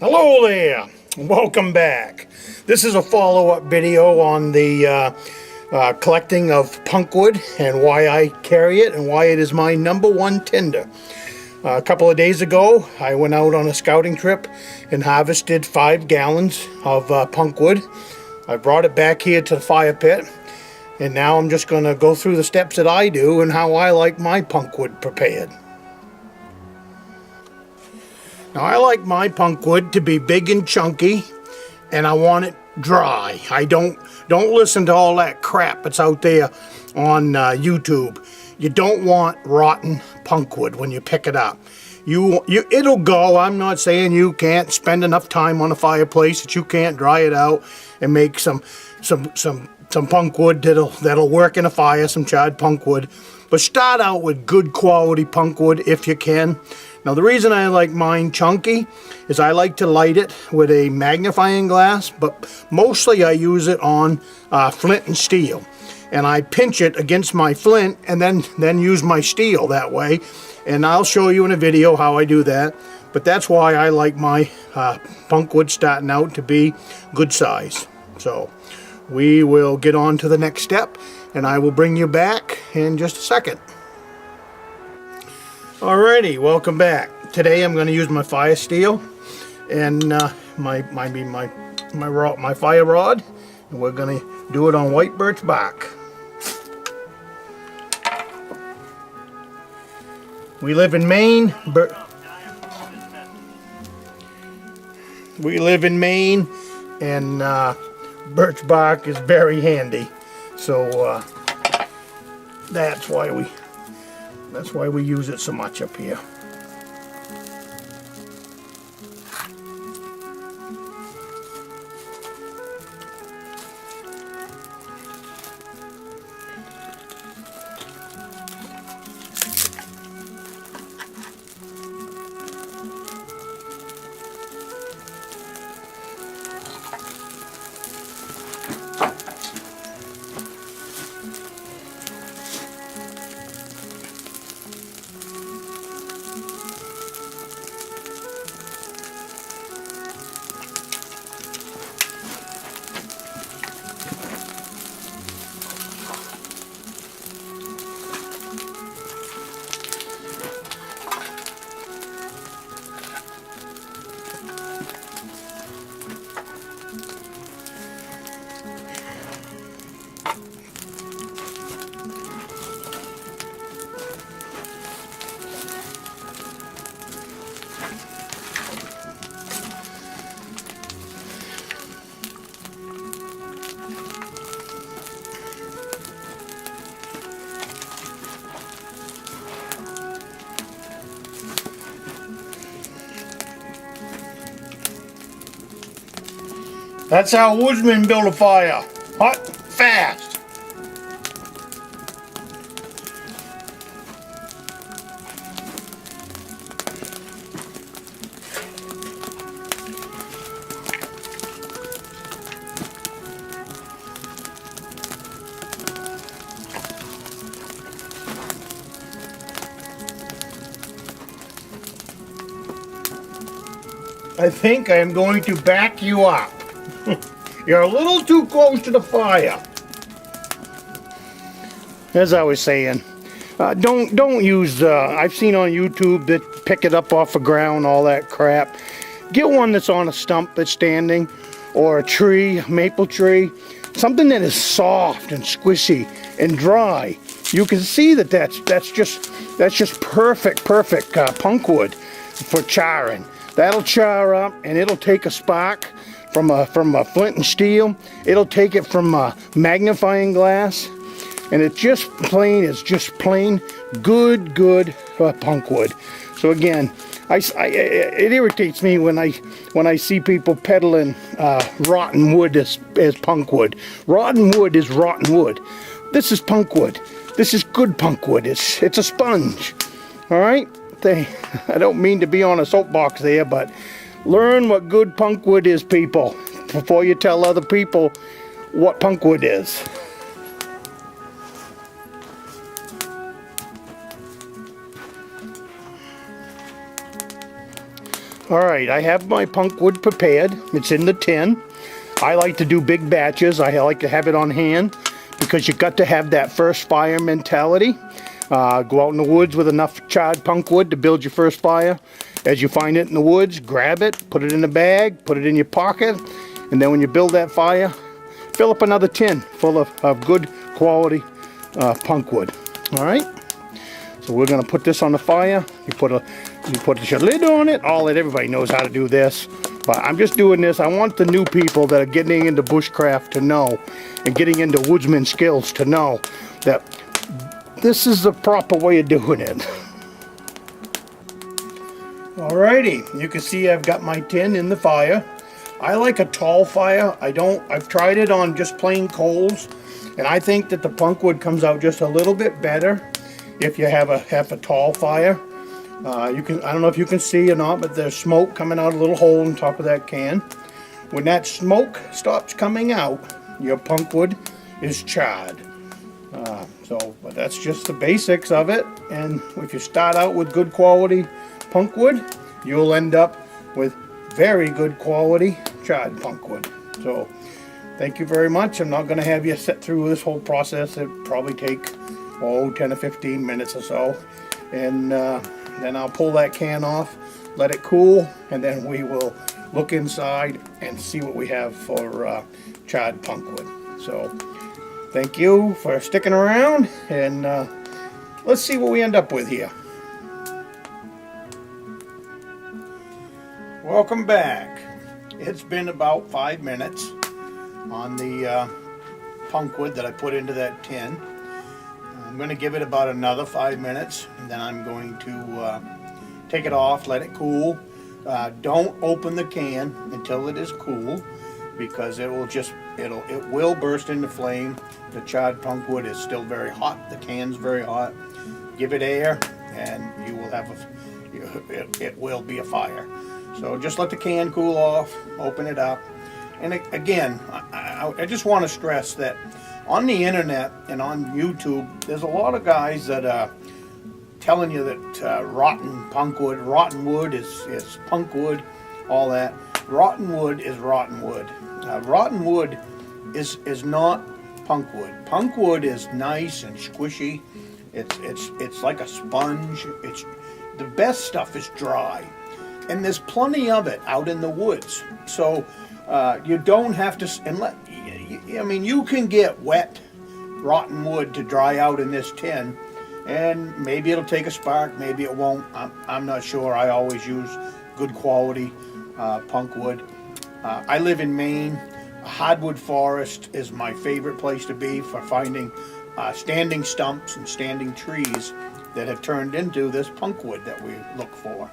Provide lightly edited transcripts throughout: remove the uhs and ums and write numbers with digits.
Hello there, welcome back. This is a follow-up video on the collecting of punkwood and why I carry it and why it is my #1 tinder. A couple of days ago I went out on a scouting trip and harvested 5 gallons of punkwood. I brought it back here to the fire pit, and now I'm just going to go through the steps that I do and how I like my punkwood prepared. Now I like my punkwood to be big and chunky, and I want it dry. I don't listen to all that crap that's out there on YouTube. You don't want rotten punkwood when you pick it up. It'll go. I'm not saying you can't spend enough time on a fireplace that you can't dry it out and make some punkwood that'll work in a fire, some charred punkwood. But start out with good quality punkwood if you can. Now the reason I like mine chunky is I like to light it with a magnifying glass, but mostly I use it on flint and steel. And I pinch it against my flint and then use my steel that way. And I'll show you in a video how I do that. But that's why I like my punkwood starting out to be good size. So we will get on to the next step, and I will bring you back in just a second. Alrighty, welcome back. Today I'm going to use my fire steel and my fire rod, and we're going to do it on white birch bark. We live in Maine. And birch bark is very handy. So that's why we use it so much up here. That's how Woodsman build a fire. Hot, fast. I think I am going to back you up. You're a little too close to the fire. As I was saying, don't use, I've seen on YouTube that pick it up off the ground, all that crap. Get one that's on a stump that's standing, or a tree, a maple tree, something that is soft and squishy and dry. You can see that's just perfect punkwood for charring. That'll char up, and it'll take a spark from a flint and steel. It'll take it from a magnifying glass, and it's just plain good punkwood. So again, it irritates me when I see people peddling rotten wood as punkwood. Rotten wood is rotten wood. This is punkwood. This is good punkwood. It's a sponge. All right. I don't mean to be on a soapbox there, but learn what good punkwood is, people, before you tell other people what punkwood is. Alright, I have my punk wood prepared. It's in the tin. I like to do big batches. I like to have it on hand because you got to have that first fire mentality. Go out in the woods with enough charred punk wood to build your first fire. As you find it in the woods, grab it, put it in a bag, put it in your pocket, and then when you build that fire, fill up another tin full of good quality punk wood. Alright? So we're going to put this on the fire. You put your lid on it. Everybody knows how to do this. But I'm just doing this. I want the new people that are getting into bushcraft to know, and getting into woodsman skills to know that this is the proper way of doing it. Alrighty, you can see I've got my tin in the fire. I like a tall fire. I've tried it on just plain coals, and I think that the punk wood comes out just a little bit better if you have a tall fire. I don't know if you can see or not, but there's smoke coming out a little hole on top of that can. When that smoke stops coming out, your punk wood is charred. But that's just the basics of it. And if you start out with good quality punk wood, you'll end up with very good quality charred punk wood. So thank you very much. I'm not going to have you sit through this whole process. It'll probably take 10 or 15 minutes or so, and then I'll pull that can off, let it cool, and then we will look inside and see what we have for charred punk wood. So thank you for sticking around, and let's see what we end up with here. Welcome back. It's been about 5 minutes on the punk wood that I put into that tin. I'm going to give it about another 5 minutes, and then I'm going to take it off, let it cool. Don't open the can until it is cool, because it will burst into flame. The charred punk wood is still very hot. The can's very hot. Give it air, and you will have it will be a fire. So just let the can cool off, open it up. And again, I just want to stress that on the internet and on YouTube, there's a lot of guys that are telling you that rotten wood is punk wood, all that. Rotten wood is rotten wood. Rotten wood is not punk wood. Punk wood is nice and squishy. It's like a sponge. The best stuff is dry, and there's plenty of it out in the woods. So you don't have to. You can get wet, rotten wood to dry out in this tin, and maybe it'll take a spark, maybe it won't. I'm not sure. I always use good quality punk wood. I live in Maine. A hardwood forest is my favorite place to be for finding standing stumps and standing trees that have turned into this punk wood that we look for.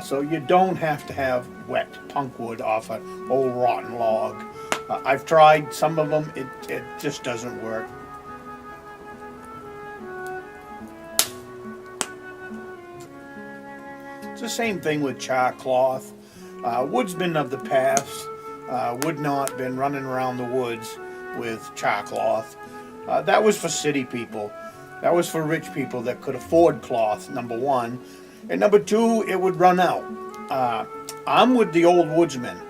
So you don't have to have wet punk wood off an old rotten log. I've tried some of them, it just doesn't work. It's the same thing with char cloth. Woodsmen of the past would not been running around the woods with char cloth. That was for city people. That was for rich people that could afford cloth, number one. And number two, it would run out. I'm with the old woodsman.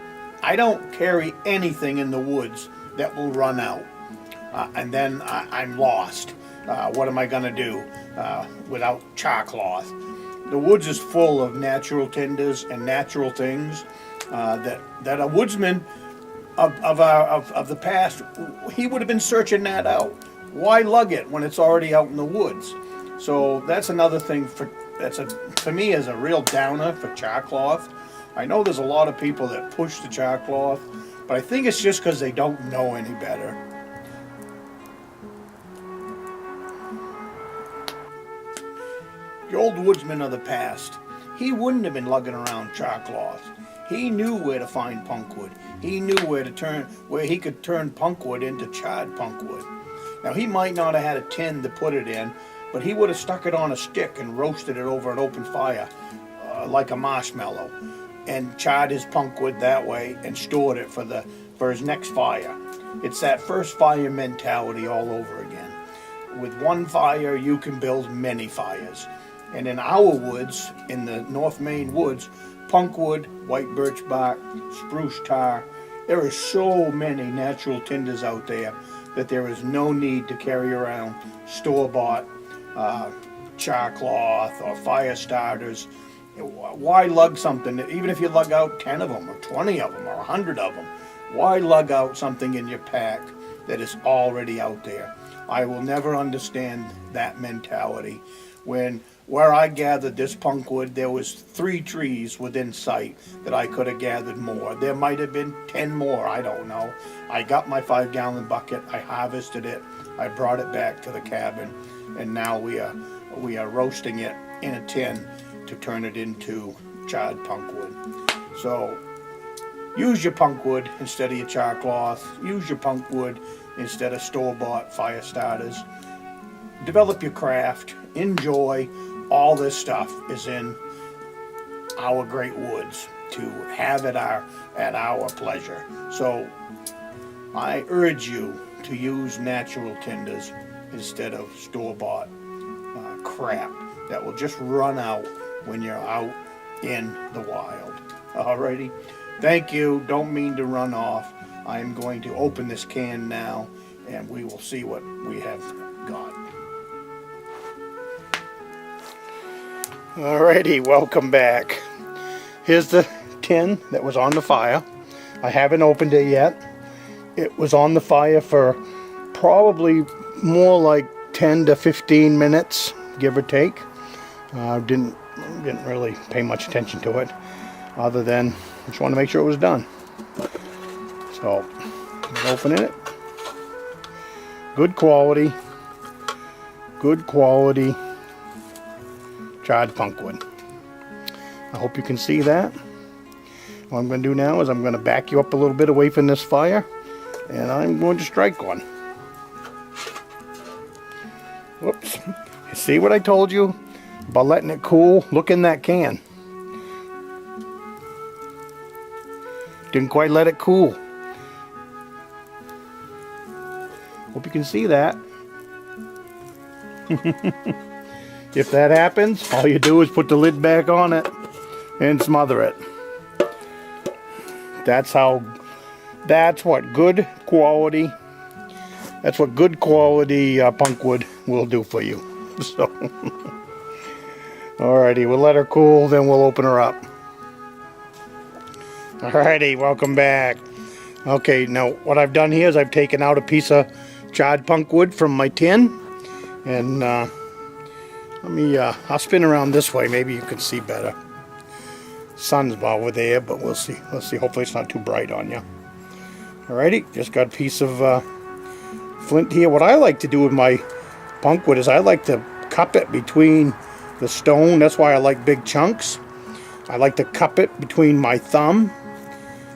I don't carry anything in the woods that will run out. And then I'm lost. What am I going to do without char cloth? The woods is full of natural tinders and natural things that a woodsman of the past, he would have been searching that out. Why lug it when it's already out in the woods? So that's another thing for me is a real downer for char cloth. I know there's a lot of people that push the char cloth, but I think it's just because they don't know any better. The old woodsman of the past, he wouldn't have been lugging around char cloth. He knew where to find punk wood. He knew where he could turn punk wood into charred punk wood. Now he might not have had a tin to put it in, but he would have stuck it on a stick and roasted it over an open fire like a marshmallow, and charred his punk wood that way and stored it for his next fire. It's that first fire mentality all over again. With one fire, you can build many fires. And in our woods, in the North Maine woods, punkwood, white birch bark, spruce tar. There are so many natural tinders out there that there is no need to carry around store-bought char cloth or fire starters. Why lug something, even if you lug out 10 of them or 20 of them or 100 of them, why lug out something in your pack that is already out there? I will never understand that mentality. Where I gathered this punkwood, there was 3 trees within sight that I could have gathered more. There might have been 10 more, I don't know. I got my 5-gallon bucket, I harvested it, I brought it back to the cabin, and now we are roasting it in a tin to turn it into charred punkwood. So use your punkwood instead of your char cloth. Use your punkwood instead of store-bought fire starters. Develop your craft. Enjoy. All this stuff is in our great woods to have at our pleasure. So I urge you to use natural tinders instead of store-bought crap that will just run out when you're out in the wild. Alrighty, thank you. Don't mean to run off. I'm going to open this can now and we will see what we have got. Alrighty, welcome back. Here's the tin that was on the fire. I haven't opened it yet. It was on the fire for probably more like 10 to 15 minutes, give or take. Didn't really pay much attention to it, other than just want to make sure it was done. So, I'm opening it. Good quality charred punkwood. I hope you can see that. What I'm going to do now is I'm going to back you up a little bit away from this fire, and I'm going to strike one. Whoops. See what I told you about letting it cool? Look in that can. Didn't quite let it cool. Hope you can see that. If that happens, all you do is put the lid back on it and smother it. That's what good quality punkwood will do for you. So, alrighty, we'll let her cool, then we'll open her up. Alrighty, welcome back. Okay, now what I've done here is I've taken out a piece of charred punkwood from my tin, and I'll spin around this way, maybe you can see better. Sun's over there, but we'll see. Let's see, hopefully it's not too bright on you. Alrighty, just got a piece of flint here. What I like to do with my punkwood is I like to cup it between the stone. That's why I like big chunks. I like to cup it between my thumb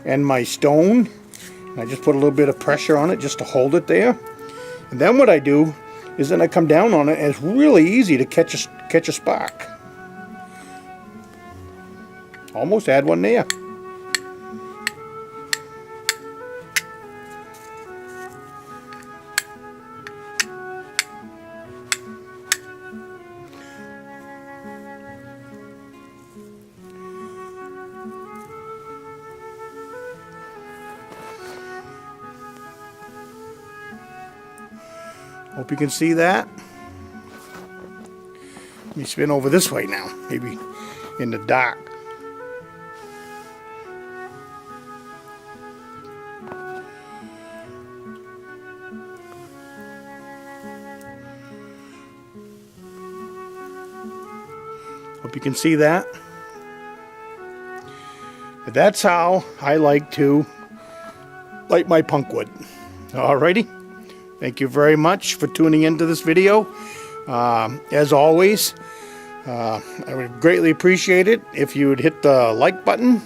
and my stone. And I just put a little bit of pressure on it just to hold it there. And then what I do is then I come down on it, and it's really easy to catch a spark. Almost had one there. Hope you can see that. Let me spin over this way now, maybe in the dark. Hope you can see that. But that's how I like to light my punkwood. Alrighty. Thank you very much for tuning into this video. As always, I would greatly appreciate it if you would hit the like button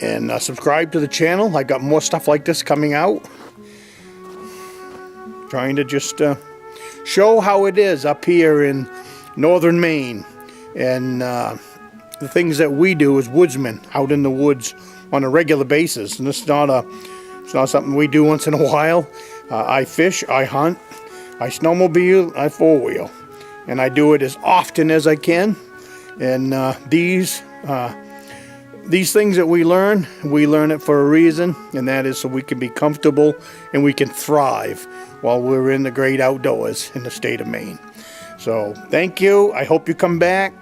and subscribe to the channel. I got more stuff like this coming out. Trying to just show how it is up here in northern Maine, and the things that we do as woodsmen out in the woods on a regular basis. And it's not something we do once in a while. I fish, I hunt, I snowmobile, I four-wheel, and I do it as often as I can. And these these things that we learn it for a reason, and that is so we can be comfortable and we can thrive while we're in the great outdoors in the state of Maine. So thank you. I hope you come back.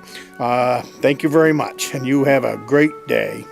Thank you very much, and you have a great day.